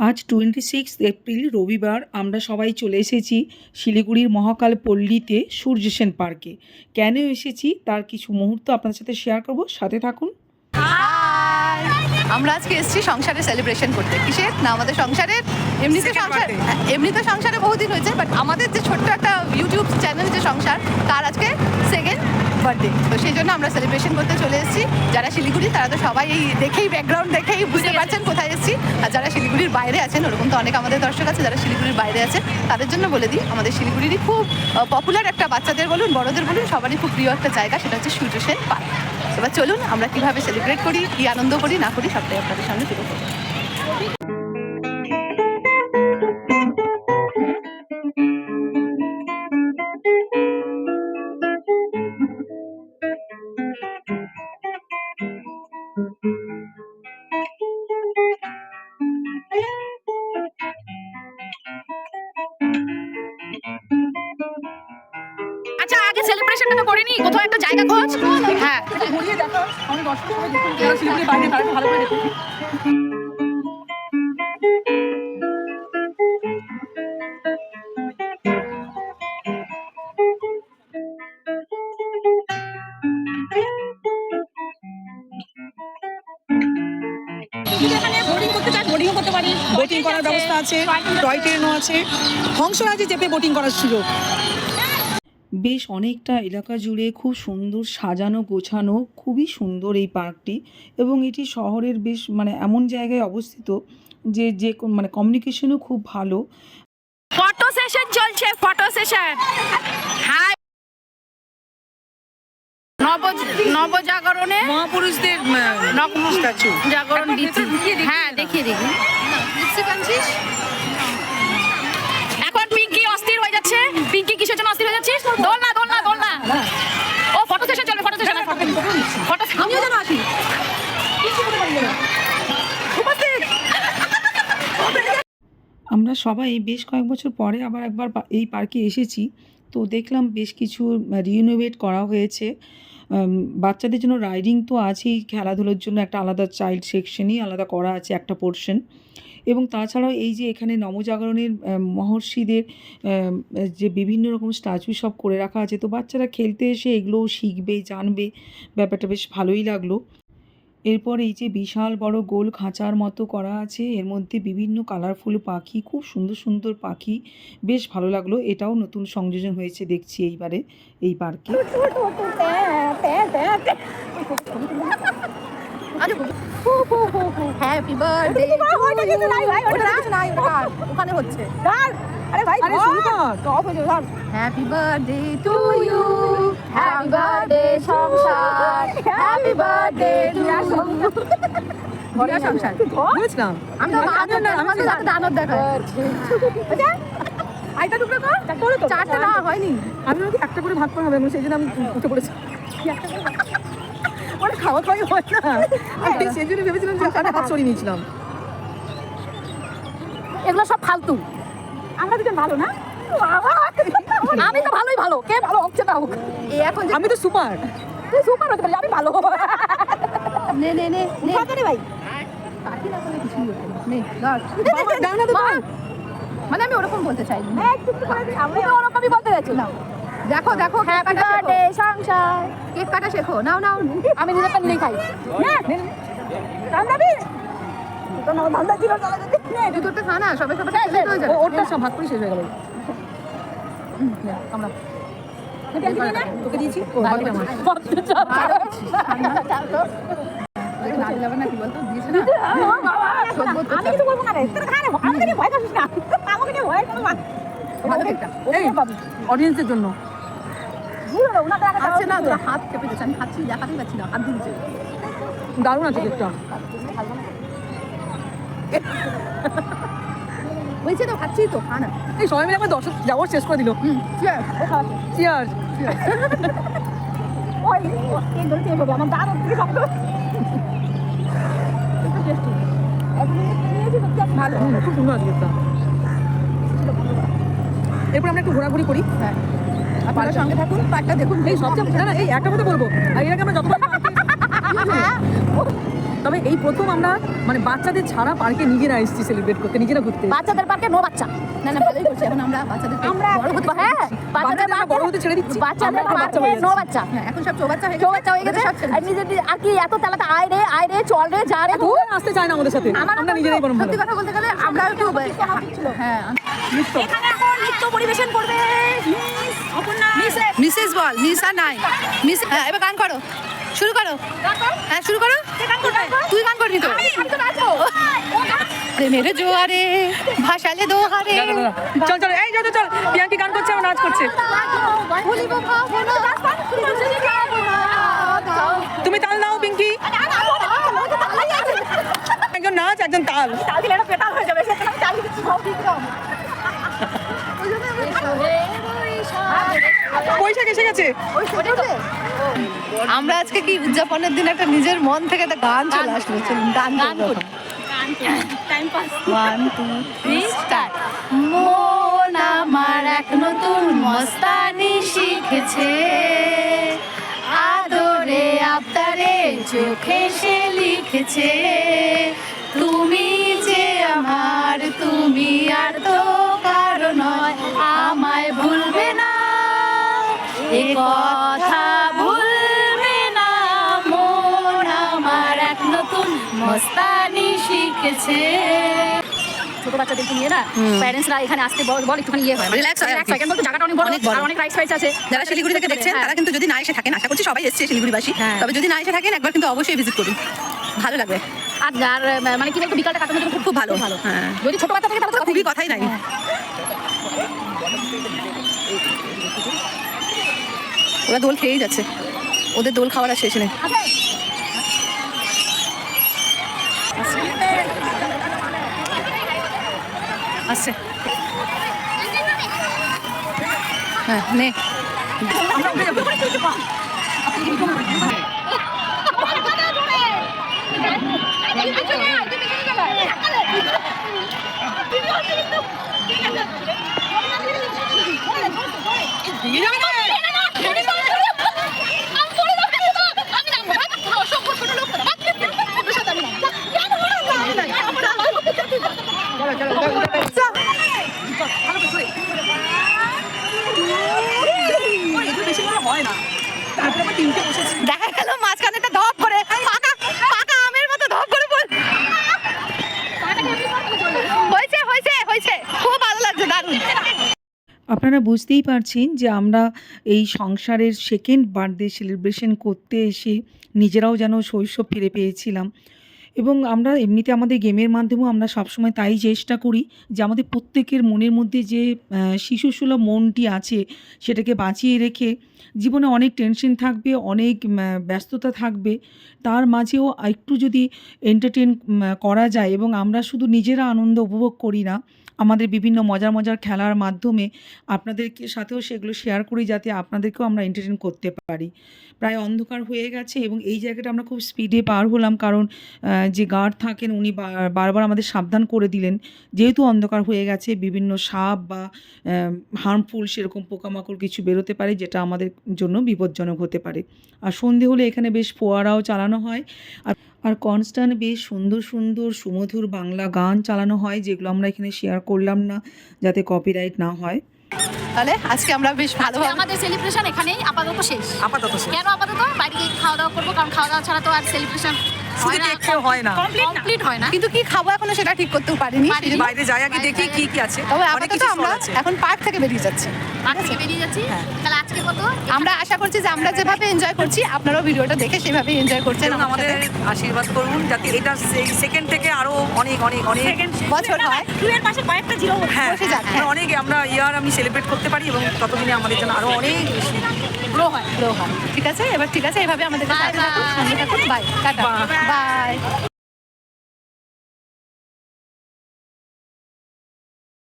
আজ 26 এপ্রিল রবিবার আমরা সবাই চলে এসেছি শিলিগুড়ির মহাকাল পল্লীতে সূর্য সেন পার্কে। কেন এসেছি তার কিছু মুহূর্ত আপনাদের সাথে শেয়ার করব, সাথে থাকুন। আমরা আজকে এসেছি সংসারের সেলিব্রেশন করতে। কিসের না, আমাদের সংসারের এমনিতে সংসারে বহুদিন হয়েছে, বাট আমাদের যে ছোট্ট একটা ইউটিউব চ্যানেল যে সংসার, তার আজকে সেকেন্ড বার্থডে। তো সেই জন্য আমরা সেলিব্রেশন করতে চলে এসেছি। যারা শিলিগুড়ি তারা তো সবাই এই দেখেই, ব্যাকগ্রাউন্ড দেখেই বুঝতে পারছেন কোথায় এসেছি। আর যারা শিলিগুড়ির বাইরে আছেন, ওরকম তো অনেক আমাদের দর্শক আছে যারা শিলিগুড়ির বাইরে আছে, তাদের জন্য বলে দিই আমাদের শিলিগুড়িরই খুব পপুলার একটা, বাচ্চাদের বলুন বড়দের বলুন সবারই খুব প্রিয় একটা জায়গা, সেটা হচ্ছে সূর্য সেন পার্ক। এবার চলুন আমরা কীভাবে সেলিব্রেট করি, কী আনন্দ করি না করি, সবটাই আপনাদের সামনে তুলে ধরবো। আচ্ছা, আগে সেলিব্রেশনটা তো করিনি, কোথাও একটা জায়গা খোঁজ। হ্যাঁ, ঘুরিয়ে দেখো, আমি দর্শক দেখুন যারা শিলিগুড়ির বাইরে তারা ভালো করে দেখুন। এখানে বোটিং করতে চাই, বোটিংও করতে পারি। বোটিং করার ব্যবস্থা আছে, টয় ট্রেনও আছে, হংসরাজে চেপে বোটিং করার সুযোগ। বেশ অনেকটা এলাকা জুড়ে খুব সুন্দর সাজানো গোছানো, খুবই সুন্দর এই পার্কটি। এবং এটি শহরের বেশ এমন জায়গায় অবস্থিত যে যে কমিউনিকেশনও খুব ভালো। ফটো সেশন চলছে, ফটো সেশন। হাই, নবজাগরণে মহাপুরুষদের স্ট্যাচু জাগরণ দিচ্ছি। হ্যাঁ, দেখিয়ে দেখি। এখন পিঙ্কি অস্থির হয়ে যাচ্ছে। পিঙ্কি কিসের জন্য অস্থির হয়ে যাচ্ছিস? দোলনা দোলনা দোলনা। ও ফটো সেশন চলবে, ফটো সেশন। ফটো আমিও যেন আসি। আমরা সবাই বেশ কয়েক বছর পরে আবার একবার এই পার্কে এসেছি, তো দেখলাম বেশ কিছু রিনোভেট করা হয়েছে। বাচ্চাদের জন্য রাইডিং তো আছেই, খেলাধুলোর জন্য একটা আলাদা চাইল্ড সেকশনই আলাদা করা আছে একটা পোর্শন। এবং তাছাড়াও এই যে এখানে নবজাগরণের মহর্ষিদের যে বিভিন্ন রকম স্ট্যাচু সব করে রাখা আছে, তো বাচ্চারা খেলতে এসে এগুলোও শিখবে, জানবে, ব্যাপারটা বেশ ভালোই লাগলো। এরপর এই যে বিশাল বড় গোল খাঁচার মতো করা আছে, এর মধ্যে বিভিন্ন কালারফুল পাখি, খুব সুন্দর সুন্দর পাখি, বেশ ভালো লাগলো। এটাও নতুন সংযোজন হয়েছে দেখছি এইবারে এই পার্কে। Happy birthday. ওটা কিছু নাই ভাই, ওটা কিছু নাই, ওখানে হচ্ছে। আরে ভাই, আরে শুরু কর। Happy birthday to you, happy birthday সংসার, হ্যাপি বার্থডে টু ইউ। বড় সংসার বুঝলাম। আমি তো আমাদের সাথে দানব দেখা আইটা টুকরো কর, চারটা না হয়নি। আমি ওকে একটা করে ভাগ করা হবে, সেই জন্য আমি উঠে পড়েছি। ওরা খাওয়া খাওয়াই হয় না, আমি সেই জন্য ভেবেছিলাম যে ওখানে হাত সরিয়ে নিয়েছিলাম। এগুলো সব ফালতু। আমরা দুজন ভালো না? আমি তো ভালোই ভালো, কে ভালো হচ্ছে না হোক। এখন আমি তো সুপার। তুই সুপার হতে পারলি, আমি ভালো। নে নে নে নে ভাই, কাটি না করে কিছু নে ধর। দাও না তো দাও। মানে আমি ওরকম বলতে চাইনি, আমি তো ওরকমই বলতে চাইছি না। দেখো দেখো, হ্যাপি বার্থডে সংসার, কেক কাটা শেখো। নাও নাও, আমি নিজেরটা নিয়ে খাই। দুটোতে খা না, সবাই সবাই ওরটা সব ভাগ করে শেষ হয়ে গেল। আমরা তোকে দিয়েছি, ও বাকিটা আমার। ভালো লাগবে না, কি বলতো দিয়েছে না। আমি কিছু বলবো না রে, তোর খা রে, আমাকে নিয়ে ভয় করিস না, আমাকে নিয়ে ভয় করো না। ভালো একটা এই অডিয়েন্সের জন্য খাচ্ছে না, তোরা হাত চেপে দিচ্ছে। আমি খাচ্ছি, দেখাতেই পাচ্ছি না, হাত দিচ্ছে। দারুণ আছে কেকটা। বলছি তো খাচ্ছি তো, খা না। এই সবাই মিলে আমার দর্শক যাওয়ার শেষ করে দিল। চিয়ার্স। আমার দাঁত ভালো, খুব সুন্দর আছে কেকটা। এরপর আমরা একটু ঘোরাঘুরি করি। হ্যাঁ, আপনারা সঙ্গে থাকুন, পার্কটা দেখুন। এই সবচেয়ে না, এই একটা কথা বলবো, আর এর আগে আমরা যতবার তবে এই প্রথম আমরা মানে বাচ্চাদের ছাড়া পার্কে নিজেরা এসেছি সেলিব্রেট করতে, নিজেরা ঘুরতে। বাচ্চাদের পার্কে নো বাচ্চা। না না ভালোই করছি, এখন আমরা বাচ্চাদেরকে আমরা বড় হতে হ্যাঁ বাচ্চাদের আমরা বড় হতে ছেড়ে দিচ্ছি, বাচ্চাদের আমরা পার্কে বাচ্চা হয়ে নো যাচ্ছি। বাচ্চা। হ্যাঁ, এখন সব চৌবাচ্চা হয়ে চৌবাচ্চা হয়ে গেছে আর নিজের আর কি এত তেলাতে আয় রে চল রে যা রে। ওরা আসতে চায় না আমাদের সাথে, আমরা নিজেরাই বরং ভালো। সত্যি কথা বলতে গেলে আমরা একটু হ্যাঁ এখানে এখন নৃত্য পরিবেশন করবে মিস অপর্ণা। মিসেস বল, মিস আর নাই মিস। হ্যাঁ এবার গান করো, শুরু করো। হ্যাঁ শুরু করো। তুই গান করবি তো? প্রেমের জোয়ারে ভাসালে দোহারে। চল চল, এই চল চল, পিয়াঙ্কি গান করছে, আমার নাচ করছে। তুমি তাল দাও পিঙ্কি, একজন নাচ একজন তাল। তাল দিলে এটা পেটাল হয়ে যাবে, সেখানে আমি তাল দিচ্ছি সব ঠিক রকম। বৈশাখ এসে গেছে। আমরা আজকে কি উদযাপনের দিন একটা নিজের মন থেকে একটা গান চলে আসলো, চলুন গান করবো। Time pass. 1 2 3 স্টার্ট। মন আমার এক নতুন মস্তানি শিখেছে, আদরে আবদারে চোখে সে লিখেছে, তুমি যে আমার, তুমি আর তো কারো নয়, আমায় ভুলবে না এ কথা ভুলবে না, মন আমার এক নতুন মস্তানি শিখেছে। ছোট বাচ্চাদেরকে নিয়ে না প্যারেন্টসরা এখানে আসতে বল একটুখানি ইয়ে হয়, Relax হয় আর কি। সেকেন্ড বলতে জায়গাটা অনেক বড়, অনেক বড়। আর অনেক রাইটস ফাইটস আছে। যারা শিলিগুড়ি থেকে দেখছেন হ্যাঁ। তারা কিন্তু যদি না এসে থাকেন, আশা করছি সবাই এসছে শিলিগুড়িবাসী, হ্যাঁ। তবে যদি না এসে থাকেন একবার কিন্তু অবশ্যই ভিজিট করুন, ভালো লাগবে। আর মানে কি বলতো বিকালটা কাটানোর জন্য খুব ভালো। ভালো। হ্যাঁ, যদি ছোট বাচ্চা থাকে তাহলে তো খুবই কথাই নাই। ওরা দোল খেয়েই যাচ্ছে, ওদের দোল খাওয়ার আর শেষ নেই। আসছে হ্যাঁ নে। দেখা গেল মাঝখানে একটা ধপ করে পাকা পাকা আমের মতো ধপ করে পড়ল। হয়েছে হয়েছে হয়েছে, খুব ভালো লাগছে, দারুণ। আপনারা বুঝতেই পারছেন যে আমরা এই সংসারের সেকেন্ড বার্থডে সেলিব্রেশন করতে এসে নিজেরাও যেন শৈশব ফিরে পেয়েছিলাম। এবং আমরা এমনিতে আমাদের গেমের মাধ্যমেও আমরা সবসময় তাই চেষ্টা করি যে আমাদের প্রত্যেকের মনের মধ্যে যে শিশুসুলভ মনটি আছে সেটাকে বাঁচিয়ে রেখে, জীবনে অনেক টেনশন থাকবে, অনেক ব্যস্ততা থাকবে, তার মাঝেও একটু যদি এন্টারটেন করা যায় এবং আমরা শুধু নিজেরা আনন্দ উপভোগ করি না, আমাদের বিভিন্ন মজার মজার খেলার মাধ্যমে আপনাদেরকে সাথেও সেগুলো শেয়ার করি, যাতে আপনাদেরকেও আমরা এন্টারটেন করতে পারি। প্রায় অন্ধকার হয়ে গেছে এবং এই জায়গাটা আমরা খুব স্পিডে পার হলাম, কারণ যে গার্ড থাকেন উনি বারবার আমাদের সাবধান করে দিলেন, যেহেতু অন্ধকার হয়ে গেছে বিভিন্ন সাপ বা হার্মফুল সেরকম পোকামাকড় কিছু বেরোতে পারে, যেটা আমাদের জন্য বিপজ্জনক হতে পারে। আর সন্ধে হলে এখানে বেশ ফোয়ারাও চালানো হয়, আর কনস্ট্যান্ট বেশ সুন্দর সুন্দর সুমধুর বাংলা গান চালানো হয়, যেগুলো আমরা এখানে শেয়ার করলাম না যাতে কপিরাইট না হয়। তাহলে আজকে আমরা বেশ ভালো আমাদের সেলিব্রেশন এখানেই আপাতত শেষ। আপাতত শেষ। কেন আপাতত? বাইরে গিয়ে খাওয়া দাওয়া করবো, কারণ খাওয়া দাওয়া ছাড়া তো আর সেলিব্রেশন শুধু কেক খেয়ে হয় না, কমপ্লিট হয় না। কিন্তু কি খাবো এখনো সেটা ঠিক করতেও পারিনি। বাইরে যাই আগে দেখি কি কি আছে। তবে অনেক আপাতত কিছু আমরা stall আছে। এখন পার্ক থেকে বেরিয়ে যাচ্ছি। আজকে বেরিয়ে যাচ্ছি, তাহলে আজকে মতো আমরা আশা করছি যে আমরা যেভাবে এনজয় করছি আপনারাও ভিডিওটা দেখে সেভাবে এনজয় করছেন। এবং আমাদের আশীর্বাদ করুন যাতে এটা সেকেন্ড থেকে আরো অনেক অনেক অনেক বছর হয়, এর পাশে কয়েকটা জিরো হ্যাঁ বসে যাক, হ্যাঁ, অনেক আমরা ইয়ার আমি সেলিব্রেট করতে পারি এবং ততদিনে আমাদের জন্য আরো অনেক বেশি গ্রো হয়। ঠিক আছে, এবার ঠিক আছে, এভাবে আমাদের Bye, bye. সঙ্গে থাকুন। Bye, tata, by.